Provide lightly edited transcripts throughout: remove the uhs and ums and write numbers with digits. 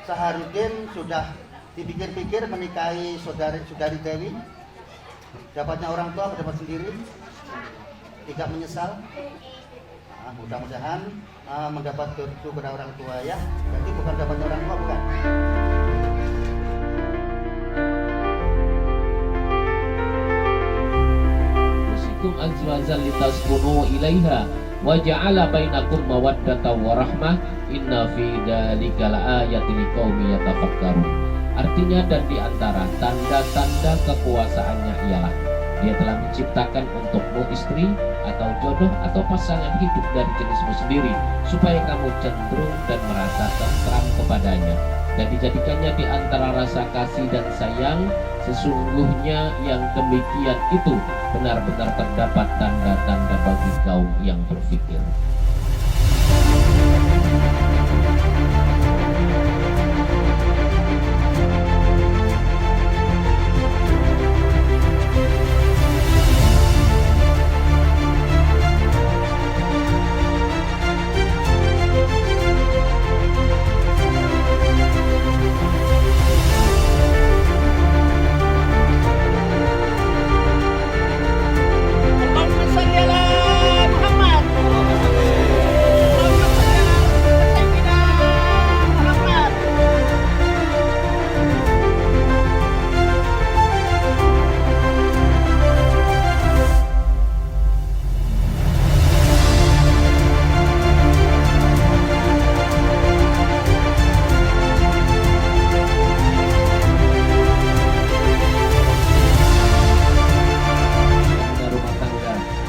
Saharudin sudah dipikir-pikir menikahi saudari Dewi. Dapatnya orang tua, dapat sendiri, tidak menyesal. Mudah-mudahan mendapat restu kepada orang tua ya. Jadi bukan dapat orang tua, bukan. Yusikum azwajal litaskunu ilaiha wa ja'ala bainakum mawaddatan wa rahmah inna fi dzalika laayatin liqaumin yatafakkarun. Artinya, dan di antara tanda-tanda kekuasaannya ialah Dia telah menciptakan untukmu istri atau jodoh atau pasangan hidup dari jenismu sendiri, supaya kamu cenderung dan merasa tentram kepadanya, dan dijadikannya di antara rasa kasih dan sayang. Sesungguhnya yang demikian itu benar-benar terdapat tanda-tanda bagi kaum yang berfikir.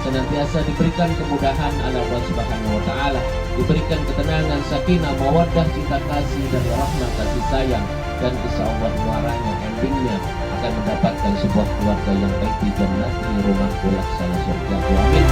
Senantiasa diberikan kemudahan oleh Allah Subhanahu wa taala, diberikan ketenangan, sakinah, mawaddah, cinta kasih dan rahmat kasih sayang, dan insyaallah muaranya endingnya akan mendapatkan sebuah keluarga yang baik di jannati rumah laksana surga. Amin.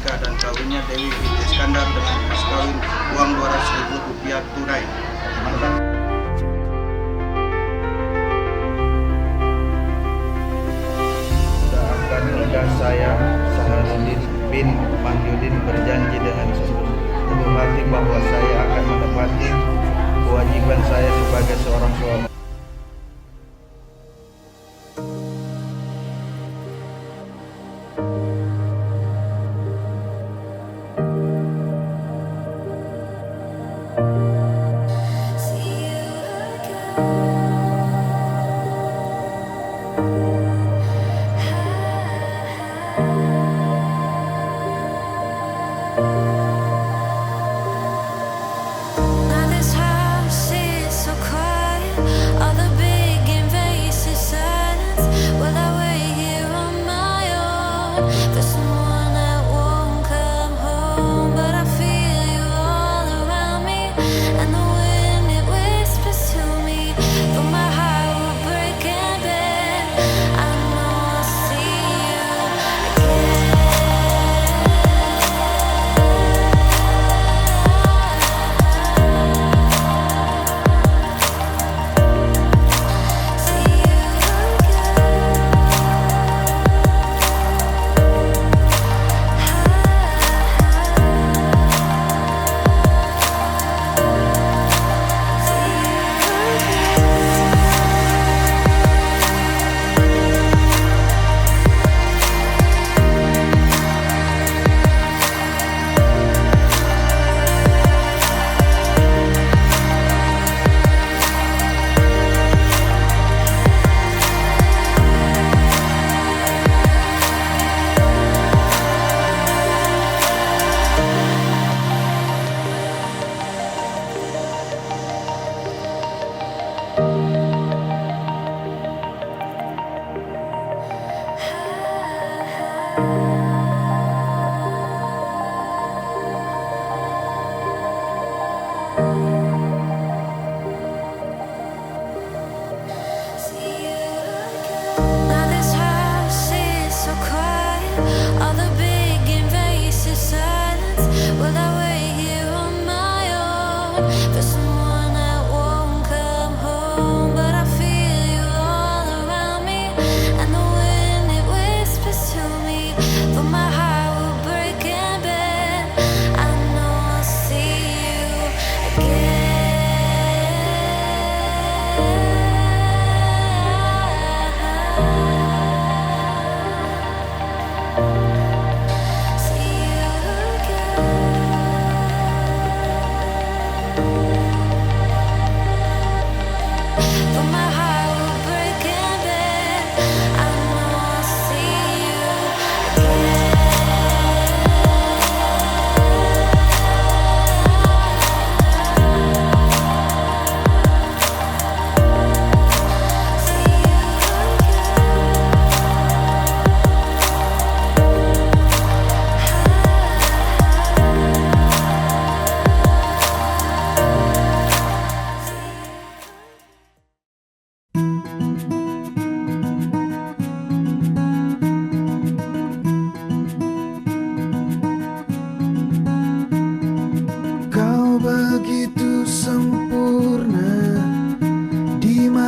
Dan kawinnya Dewi binti Iskandar dengan mas kawin uang 200.000 rupiah tunai. Dan saya Saharudin bin Mahyudin berjanji dengan seluruh hati bahwa saya akan menepati kewajiban saya sebagai seorang suami. Now this house is so quiet.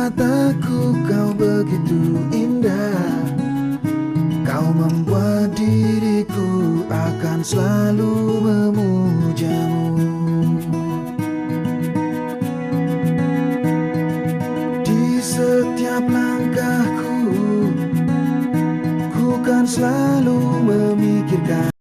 mataku kau begitu indah, kau membuat diriku akan selalu memujamu. Di setiap langkahku, ku kan selalu memikirkan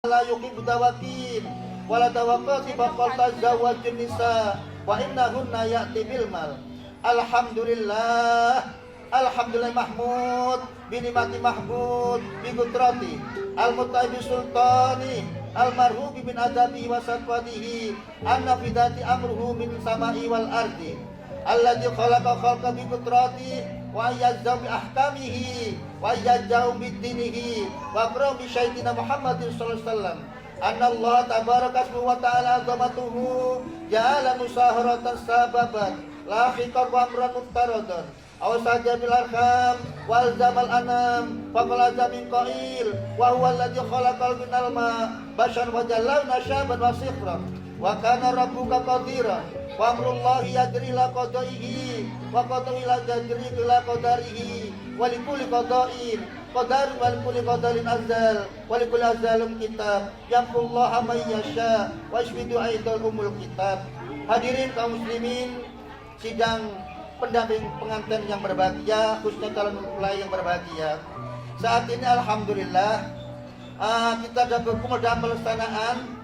la yuhibbu tawakin wala tawaqqati faqal tazawwajun nisa wa innahunna ya'ti bil mal. Alhamdulillah mahmud binimati mahmud bi qudrati al-mutabi sultani al-marhubi min adabi wa satwatihi anna fidati amruhu min samai wal ardi alladhi khalaqa khalqa bi qudrati wa yazzaw bi ahkamihi wa yazzaw bi dinihi wa qram bi sayyidina Muhammadin sallallahu alaihi wasallam anna Allah tabaraka wa ta'ala azamatuhu ja'ala musaharatan sababan la fikar wa amran muftaradan aw saja bil arham wal zamal anam faqala zamin qail wa huwa alladhi khalaqal minal ma bashar wa jallalna syaban wa sikhran wa kana rabbuka qadiran wa amrullahi yajri la qadaihi wa qada'i la yajri la qadarihi wa likulli qada'in qadar wa likulli qadarin azal wa likulli azalum kitab yamqullaha may yasha wa yashfidu aidul umul kitab. Hadirin kaum muslimin, sidang pendamping pengantin yang berbahagia, khususnya calon mempelai yang berbahagia. Saat ini alhamdulillah kita sudah berkumpul dalam pelaksanaan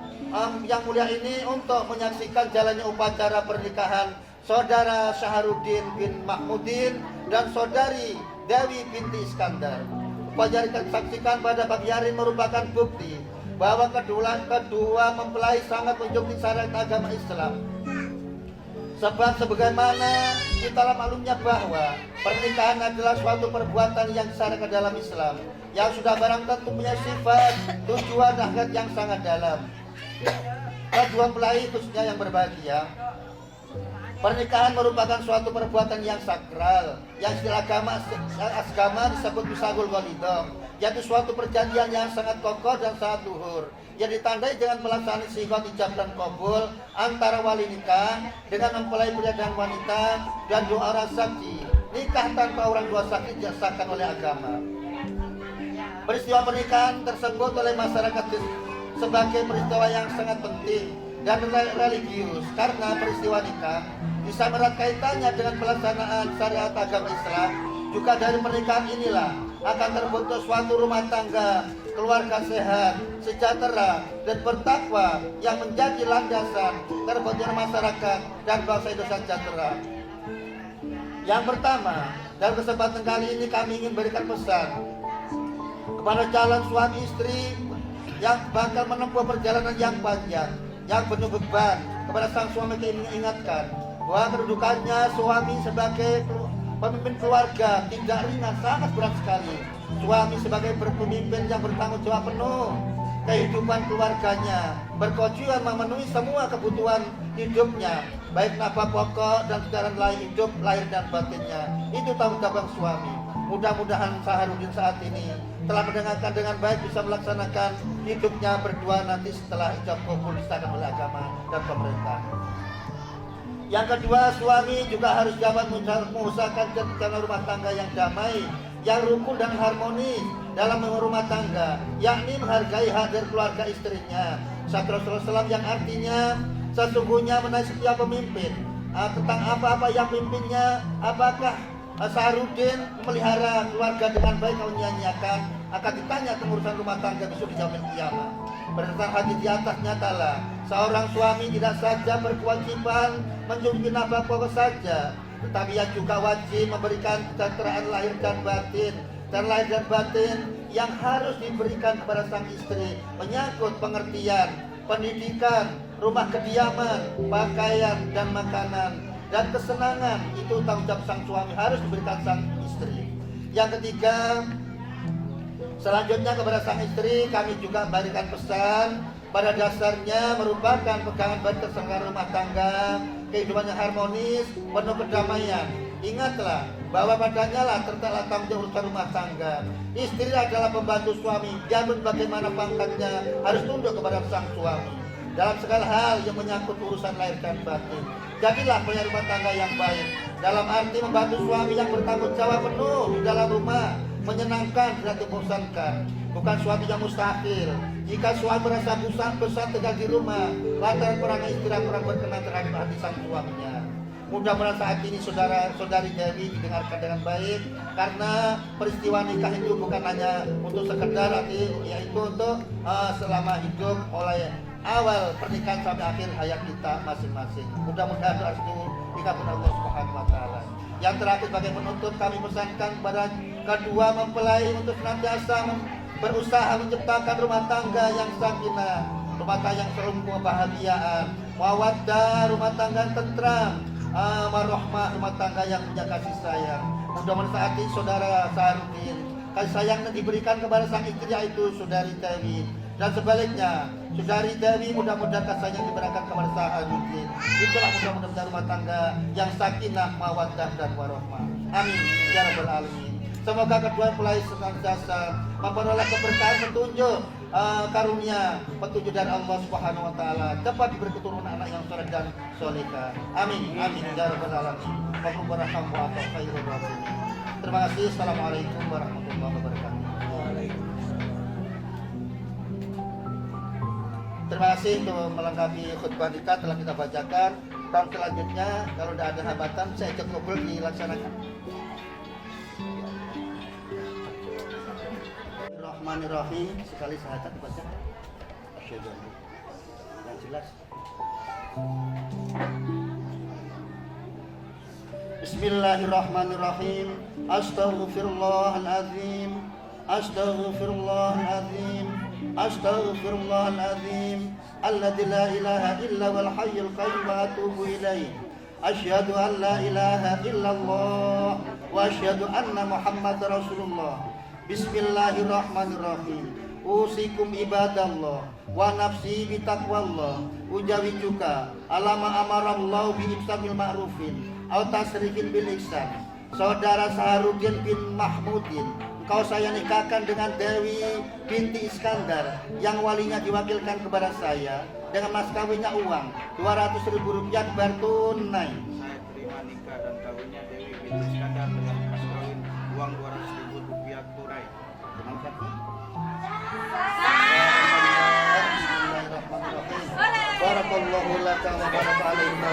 yang mulia ini untuk menyaksikan jalannya upacara pernikahan saudara Syahrudin bin Mahmudin dan saudari Dewi binti Iskandar. Upacara yang kita saksikan pada pagi hari merupakan bukti bahwa kedua mempelai sangat menjunjung syariat agama Islam. Sebab sebagaimana kita maklumnya bahwa pernikahan adalah suatu perbuatan yang disyariatkan dalam Islam, yang sudah barang tentu punya sifat, tujuan, akhlak yang sangat dalam. Kedua mempelai khususnya yang berbahagia, pernikahan merupakan suatu perbuatan yang sakral, yang istilah agama disebut misagul walidah, yaitu suatu perjanjian yang sangat kokoh dan sangat luhur, yang ditandai dengan pelaksanaan sigot ijab dan kabul antara wali nikah dengan mempelai pria dan wanita dan dua orang saksi. Nikah tanpa orang dua saksi disahkan oleh agama. Peristiwa pernikahan tersebut oleh masyarakat sebagai peristiwa yang sangat penting dan religius, karena peristiwa nikah bisa erat kaitannya dengan pelaksanaan syariat agama Islam. Juga dari pernikahan inilah akan terbentuk suatu rumah tangga, keluarga sehat, sejahtera, dan bertakwa yang menjadi landasan terbentuknya masyarakat dan bangsa Indonesia sejahtera. Yang pertama, dalam kesempatan kali ini kami ingin berikan pesan kepada calon suami istri yang bakal menempuh perjalanan yang panjang, yang penuh beban. Kepada sang suami kami ingatkan bahwa kedudukannya suami sebagai pemimpin keluarga tidak ringan, sangat berat sekali. Suami sebagai pemimpin yang bertanggung jawab penuh kehidupan keluarganya, berkewajiban memenuhi semua kebutuhan hidupnya, baik nafkah pokok dan jalan lain hidup lahir dan batinnya. Itu tanggung jawab suami. Mudah-mudahan Syahrudin saat ini telah mendengarkan dengan baik, bisa melaksanakan hidupnya berdua nanti setelah ijab kabul disahkan oleh agama dan pemerintah. Yang kedua, suami juga harus dapat mengusahakan jalan rumah tangga yang damai, yang rukun dan harmonis dalam rumah tangga, yakni menghargai hadir keluarga istrinya. Sabda Rasulullah SAW yang artinya sesungguhnya menaik setiap pemimpin tentang apa-apa yang pimpinnya, apakah Syahrudin memelihara keluarga dengan baik atau menyanyiakan, akan ditanya pengurusan rumah tangga besok di yaumil qiyamah. Berdasarkan hadis di atas nyatalah seorang suami tidak saja berkewajiban menjunjung nafkah pokok saja, tetapi ia juga wajib memberikan kesejahteraan lahir dan batin, dan lahir dan batin yang harus diberikan kepada sang istri, menyangkut pengertian, pendidikan, rumah kediaman, pakaian dan makanan, dan kesenangan. Itu tanggung jawab sang suami, harus diberikan sang istri. Yang ketiga, selanjutnya kepada sang istri kami juga memberikan pesan, pada dasarnya merupakan pegangan baik terselenggara rumah tangga, kehidupan yang harmonis, penuh kedamaian. Ingatlah bahwa padanya lah terletak tanggung jawab urusan rumah tangga. Istri adalah pembantu suami, biarpun bagaimana pangkatnya harus tunduk kepada sang suami dalam segala hal yang menyangkut urusan lahir dan batin. Jadilah punya rumah tangga yang baik, dalam arti membantu suami yang bertanggung jawab penuh di dalam rumah, menyenangkan dan membosankan, bukan suatu yang mustahil. Jika suami merasa bosan tinggal di rumah lantaran perangai istri kurang berkenan terhadap hati sang suaminya, Mudah-mudahan saat ini saudara-saudari Dewi didengarkan dengan baik, karena peristiwa nikah itu bukan hanya untuk sekedar yaitu untuk selama hidup mulai awal pernikahan sampai akhir hayat kita masing-masing. Mudah-mudahan doa itu dikabulkan Allah Subhanahu wa taala. Yang terakhir sebagai penutup, kami pesankan kepada kedua mempelai untuk senantiasa berusaha menciptakan rumah tangga yang sakinah, rumah tangga yang penuh kebahagiaan, mawaddah, rumah tangga yang tentram, warahmah, rumah tangga yang punya kasih sayang. Mudah-mudahan saat ini saudara Saharudin kasih sayang yang diberikan kepada sang istri yaitu saudari Dewi, dan sebaliknya saudari Dewi mudah-mudahan kasih sayang yang diberikan kepada Saharudin. Itulah mudah-mudahan rumah tangga yang sakinah, mawaddah dan warahmah. Amin ya rabbal alamin. Semoga kedua mempelai senantiasa memperoleh keberkahan petunjuk, karunia petunjuk dari Allah Subhanahu wa taala, dapat diberi keturunan anak yang soleh dan solehah. Amin amin ya rabbal alamin. Terima kasih. Assalamualaikum warahmatullahi wabarakatuh. Terima kasih untuk melengkapi khutbah kita telah kita bacakan. Dan selanjutnya kalau tidak ada hambatan saya ajak ngobrol dilaksanakan. Bismillahirrahmanirrahim. Sekali sahaja dibaca. Asyhadu yang jelas. Bismillahirrahmanirrahim. Astaghfirullahaladzim. Astaghfirullahaladzim. Astaghfirullahaladzim. Alladzi la ilaha illa wal hayyul qayyum wa atubu ilaih. Asyhadu an la ilaha illallah wa asyhadu anna Muhammadar Rasulullah. Bismillahirrahmanirrahim. Usikum ibadallah wa nafsi bitaqwallah. Ujawijuka alama amarallahu bi imsamil ma'rufin aw tasrifin bil ihsan. Saudara Saharudin bin Mahmudin, kau saya nikahkan dengan Dewi binti Iskandar yang walinya diwakilkan kepada saya dengan mas kawinnya uang 200.000 rupiah dibayar tunai. Saya terima nikah dan kawinnya Dewi binti Iskandar dengan mas kawin uang 200.000 rupiah tunai. Barakallahu laka wa baraka alaihima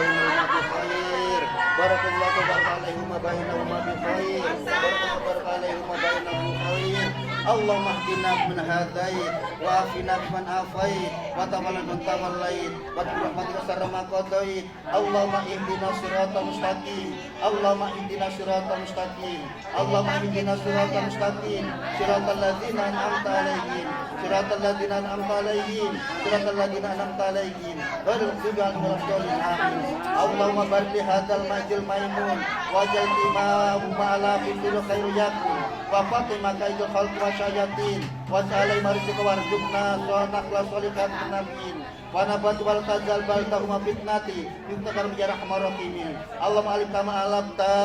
bi khair. Barakallahu baraka alaihima bainahuma bi khair. Barakallahu baraka alaihima bainahuma bi khair. Allahumma hdina min hadait wa afina biman afait wa tawallana man tawallait wa rahmatika sarra ma qadait. Allahumma ihdina siratal mustaqim. Allahumma ihdina siratal mustaqim. Allahumma ihdina siratal mustaqim. Siratal ladzina an'amta alaihim. Siratal ladzina an'amta alaihim. Siratal ladzina an'amta alaihim. Ghairil maghdubi alaihim waladdallin. Amin. Allahumma barik li hadzal majil maimun wajal timahu ma'ala fitul khairu yakun wa fatimah kaidul khalq wa syayatin wa salai marizqa warzuqna sunnah sholihat nabiyin wa nabat wal tazal bal tahuma fitnati yuktakar bi rahmar rahimin. Allahumma alim kama alabta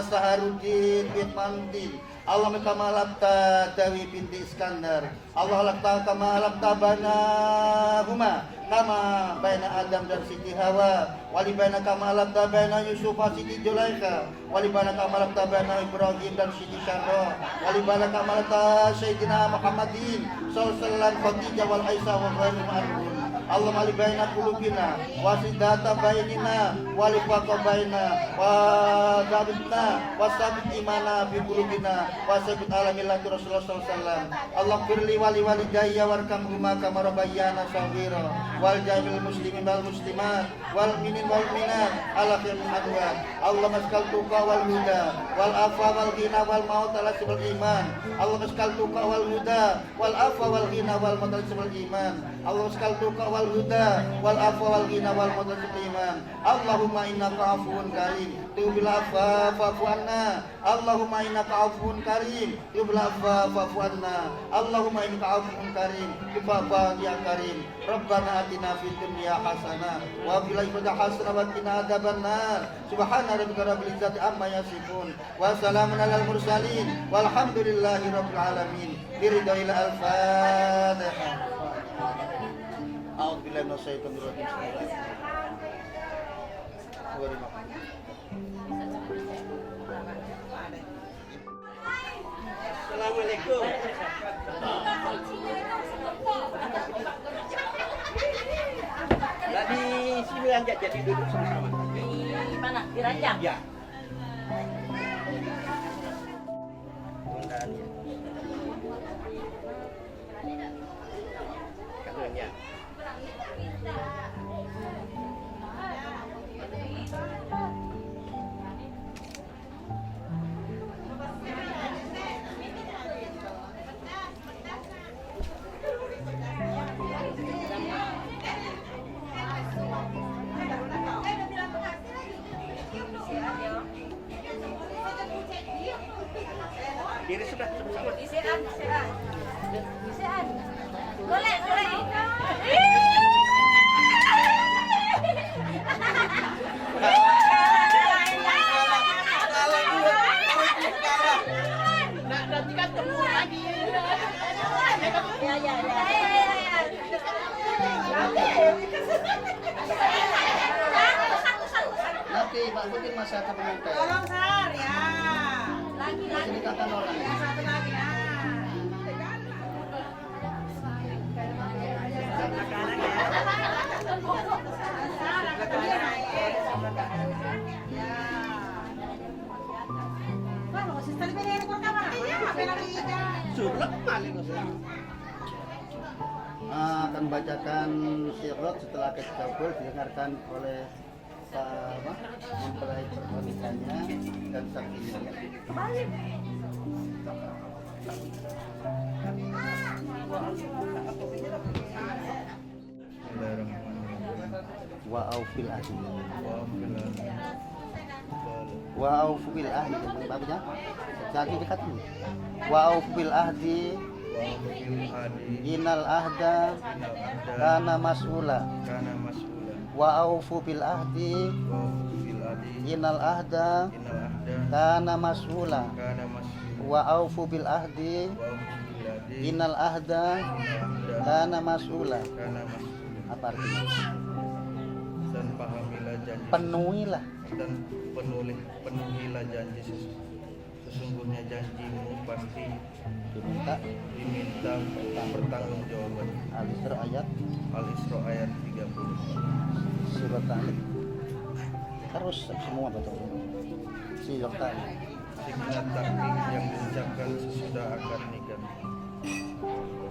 Saharudin bin Mahmudin. Allahumma kama alabta Dewi binti Iskandar. Allah lakta kama alabta banahuma kama baina Adam dan Siti Hawa, wali baina kama alabta baina Yusuf wa Siti Zulaikha, wali baina kama alabta baina Ibrahim dan Siti Syarra, wali baina kama alabta Sayyidina Muhammadin sallallahu alaihi wasallam Khadijah wal Aisyah wa ghairihim anhum. Allahumma li baina qulubina wa sidata bainina wa li faqabaina wa zabitna wa sabit imana fi qulubina wa sabit ala millati Rasulullah sallallahu alaihi wasallam. Allah firli wali walidayya warhamhuma kama rabbayana shaghira wal jamil muslimin wal muslimat wal mu'minin wal mu'minat ala khairin adwat. Allah maskal tuqa wal huda wal afa wal ghina wal maut ala sibal iman. Allah maskal tuqa wal huda wal afa wal ghina wal maut ala sibal iman. Allah maskal tuqa wal huda wal afwa wal ghina wal mutalaqil iman. Allahumma innaka afuwun karim tubil afwa fa'fu anna. Allahumma innaka afuwun karim tubil afwa fa'fu anna. Allahumma innaka afuwun karim tubil ya karim. Rabbana atina fid dunya hasanah wa fil akhirati hasanah wa qina adzabannar. Subhana rabbika rabbil izzati amma yasifun wa salamun alal mursalin walhamdulillahi rabbil alamin. Biridil al-Fatihah. A'udzubillahi minasyaitonir rajim. Assalamualaikum. Tadi sini lanjut jadi duduk sama-sama. Di mana Gimana? Diranjang? Ya. Tundaannya. Kadonya. Diri sudah sama-sama. Isian. Boleh. Nanti kan temu lagi. Ya. Nanti Pak Budin masa akan menyampaikan. Tolong Sar ya. Lagi. Ceritakan orang. Ya satu lagi ya. Sekarang ya. Sudah kembali akan bacakan sirot setelah kabul didengarkan oleh mempelai pernikahannya dan saksinya. Bismillahirrahmanirrahim. Wa'aufil ahdi. Wa'afilan. Wa'aufil ahdi. Babnya kaki dekat ini. Wa'aufil ahdi. Wa'afil adi. Innal ahda Innal ahda. kana mas'ula. Kana mas'ulan. Wa'aufu bil ahdi. Wa'afil adi. Innal ahda Innal ahda. kana mas'ula. Kana mas'ulan. Wa'aufu bil ahdi. Wa'afil adi. Innal ahda Innal ahda. kana mas'ula. Kana mas'ulan. Apa artinya? Dan pahamilah janji. Penuhilah. Dan penuhilah janji sesungguhnya janjimu pasti Diminta diminta pertanggungjawaban. Al-Isra ayat Al-Isra ayat 30. surat Al. Terus semua betul. Surat Al. Segenap takbir yang diucapkan sesudah akad nikah.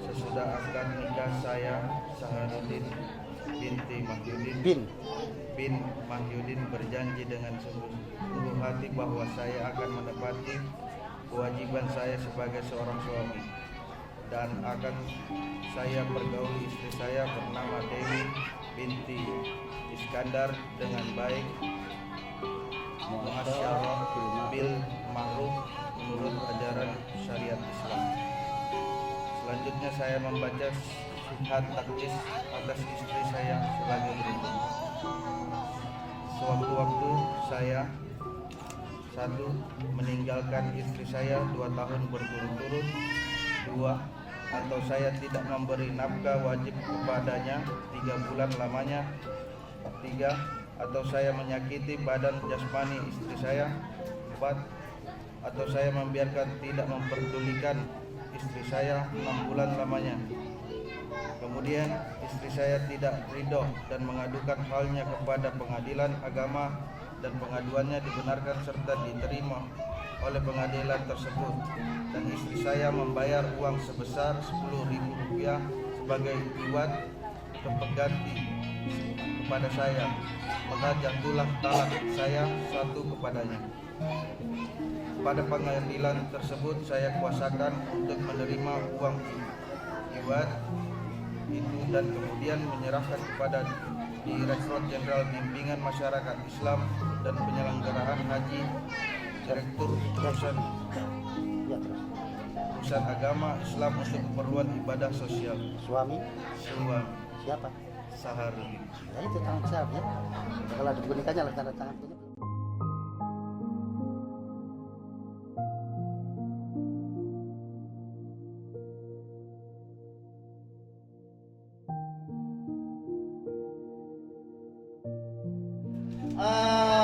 Sesudah akad nikah saya Saharuddin binti Mahyudin bin Mahyudin berjanji dengan sungguh hati bahwa saya akan menepati kewajiban saya sebagai seorang suami dan akan saya pergauli istri saya bernama Dewi binti Iskandar dengan baik, muasyarah bil ma'ruf menurut ajaran syariat Islam. Selanjutnya saya membaca syihat takdis atas istri saya sebagai berikut. Sewaktu-waktu saya 1. Meninggalkan istri saya 2 tahun berturut-turut. 2. Atau saya tidak memberi nafkah wajib kepadanya 3 bulan lamanya. 3. Atau saya menyakiti badan jasmani istri saya. 4. Atau saya membiarkan tidak memperdulikan istri saya 6 bulan lamanya. Kemudian istri saya tidak ridho dan mengadukan halnya kepada pengadilan agama dan pengaduannya dibenarkan serta diterima oleh pengadilan tersebut, dan istri saya membayar uang sebesar Rp10.000 sebagai iwat pengganti kepada saya, maka jatuhlah talak saya 1 kepadanya. Pada pengadilan tersebut saya kuasakan untuk menerima uang iwat itu dan kemudian menyerahkan kepada Direktorat Jenderal Bimbingan Masyarakat Islam dan Penyelenggaraan Haji, Direktur Perusahaan Agama Islam untuk keperluan ibadah sosial. Suami Suami siapa? Saharuddin. Ya itu tanggung jawab ya. Kalau ada nikahnya lah tanda tangan punya.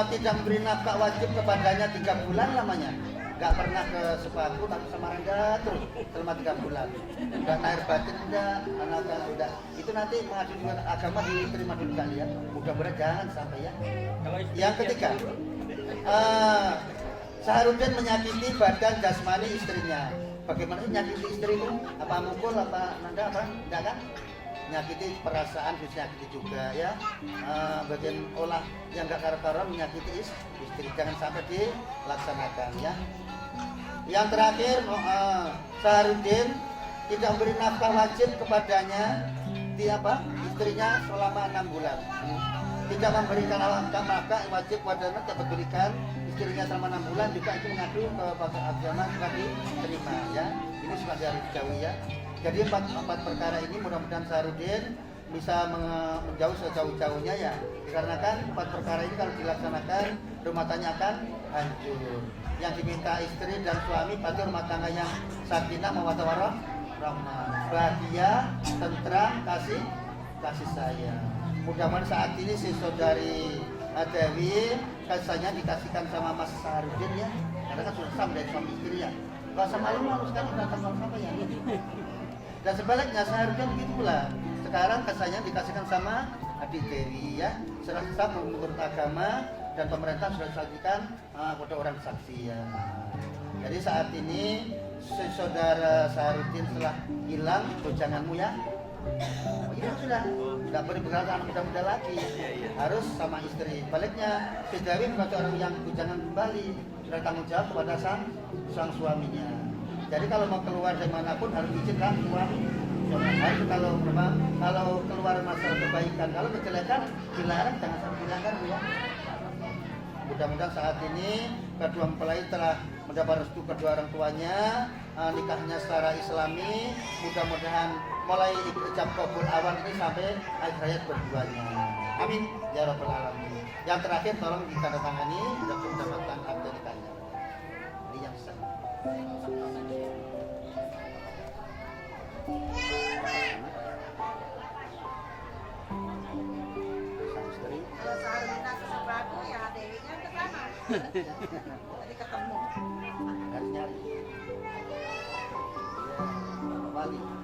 Tidak memberi nafkah wajib kepadanya 3 bulan lamanya. nggak pernah ke Sepaku tapi Samarinda terus selama 3 bulan. Udah lahir batin enggak, anaknya udah. Itu nanti mengadu dengan agama diterima dulu kalian. Mudah-mudahan jangan sampai ya. Yang ketiga, Saharudin menyakiti badan jasmani istrinya. Bagaimana sih nyakiti istri itu? Apa mukul, apa nanda, apa? Enggak kan? Menyakiti perasaan, bisa nyakiti juga ya. Bagian olah yang enggak karu-karuan menyakiti istri. Jangan sampai dilaksanakan ya. Yang terakhir, Saharudin tidak memberi nafkah wajib kepadanya istrinya selama 6 bulan. Tidak memberikan nafkah wajib kepadanya, tidak memberikan istrinya selama 6 bulan, juga itu mengadu ke pasar agama juga diterima ya. Ini sudah harus dijauhi ya. Jadi empat perkara ini mudah-mudahan Saharudin bisa menjauh sejauh-jauhnya ya. Dikarenakan 4 perkara ini kalau dilaksanakan rumah tangga akan hancur. Yang diminta istri dan suami pasti rumah tangga yang sakinah mawaddah warahmah, bahagia, tentram, kasih sayang. Mudah-mudahan saat ini si saudari Dewi kasihnya dikasihkan sama Mas Saharudin ya, karena kan sudah sama dari suami istri ya. Gak usah malu-malu sekarang datang sama ya. Dan sebaliknya Saharudin begitu pula. Sekarang kasihnya dikasihkan sama adik Dewi ya. Sudah sama menurut agama dan pemerintah sudah disajikan kepada orang saksi ya. Jadi saat ini si saudara Saharudin setelah hilang bujanganmu ya. Oh iya sudah, tidak boleh berkata anak muda-muda lagi, harus sama istri. Baliknya, si Dewi bukan orang yang bujangan kembali, sudah tanggung jawab kepada sang suaminya. Jadi kalau mau keluar dari manapun harus izin kan suami. Harus kalau keluar masalah kebaikan, kalau kejelekan dilarang, jangan sampai dilanggar ya. Mudah-mudahan saat ini kedua mempelai telah mendapat restu kedua orang tuanya, nikahnya secara Islami. Mudah-mudahan mulai ijab kabul awal ini sampai akhir hayat berduanya. Amin ya rabbal alamin. Yang terakhir tolong ditandatangani dan mendapatkan akte nikahnya. Ini yang sah. Kalau Saharudin ke Sepaku ya Dewinya ke sana. Jadi ketemu. Nyari-nyari. Kembali.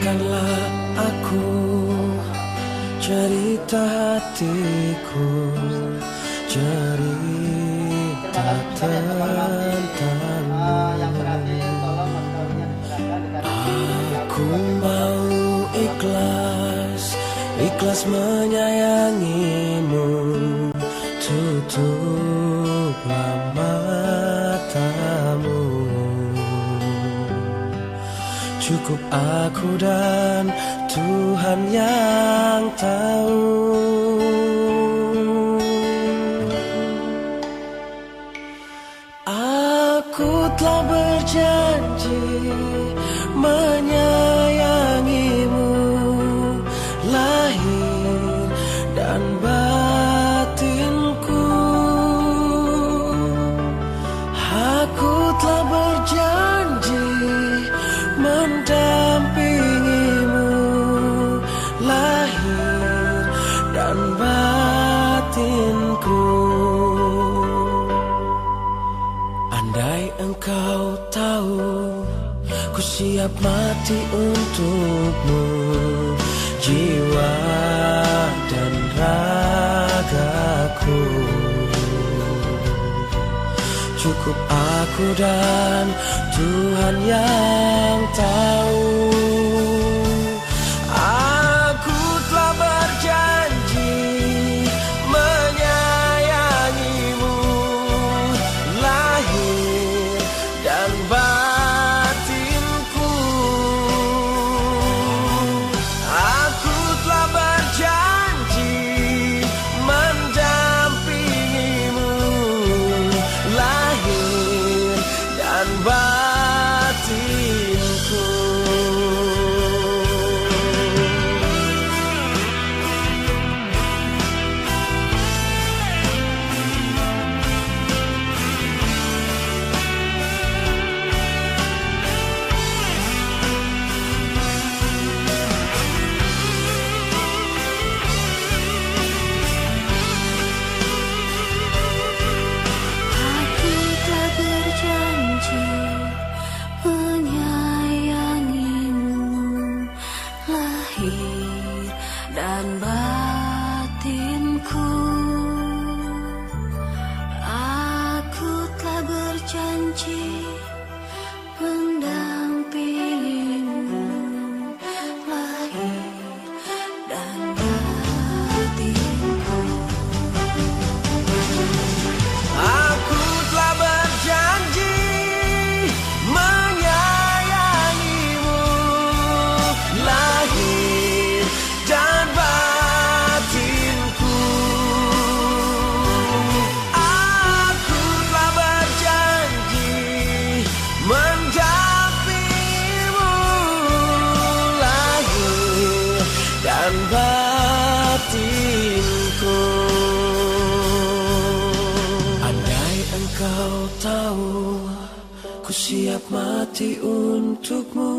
Dengarkanlah aku cerita hatiku, cerita tentangmu. Yang terakhir tolong mas kawinnya diserahkan. Aku mau ikhlas menyayangimu. Tutuplah matamu. Cukup aku dan Tuhan yang tahu. Aku telah berjanji menyayangimu, lahir dan batinku. Aku telah berjanji mendampingimu, lahir dan batinku. Andai engkau tahu, ku siap mati untukmu, jiwa dan ragaku. Cukup aku dan Tuhan yang tahu. ku siap mati untukmu.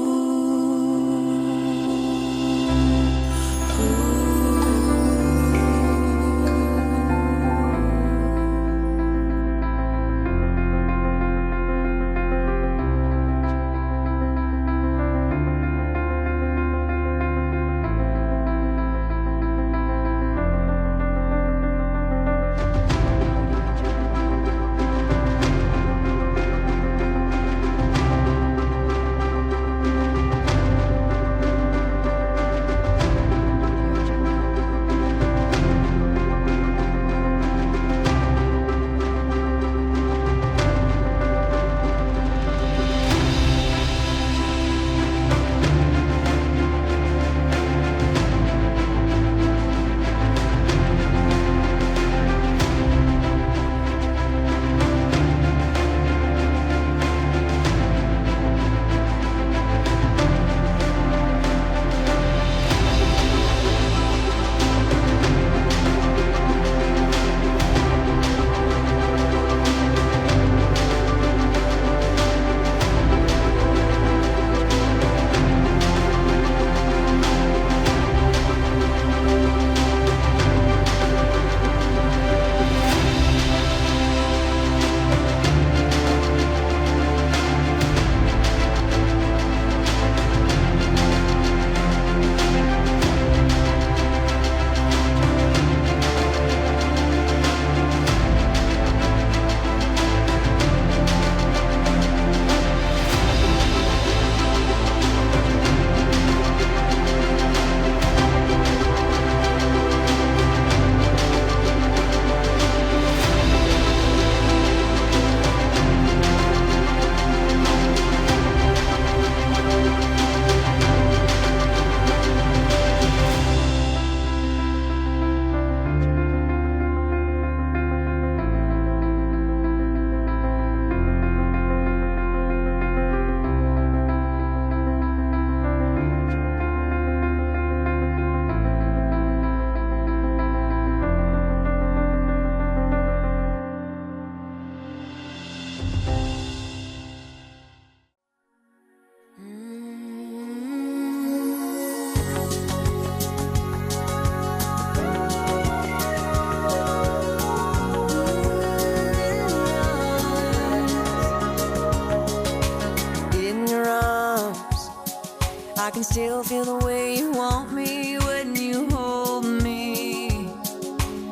I can still feel the way you want me when you hold me.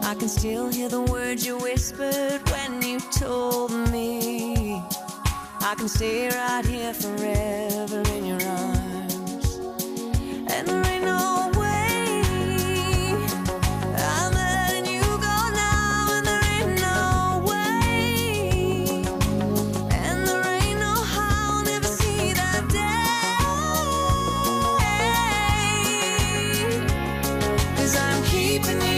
I can still hear the words you whispered when you told me I can stay right here forever in your arms. And there ain't no way I'm letting you go now, and there ain't no way, and there ain't no how I'll never see that day, 'cause I'm keeping you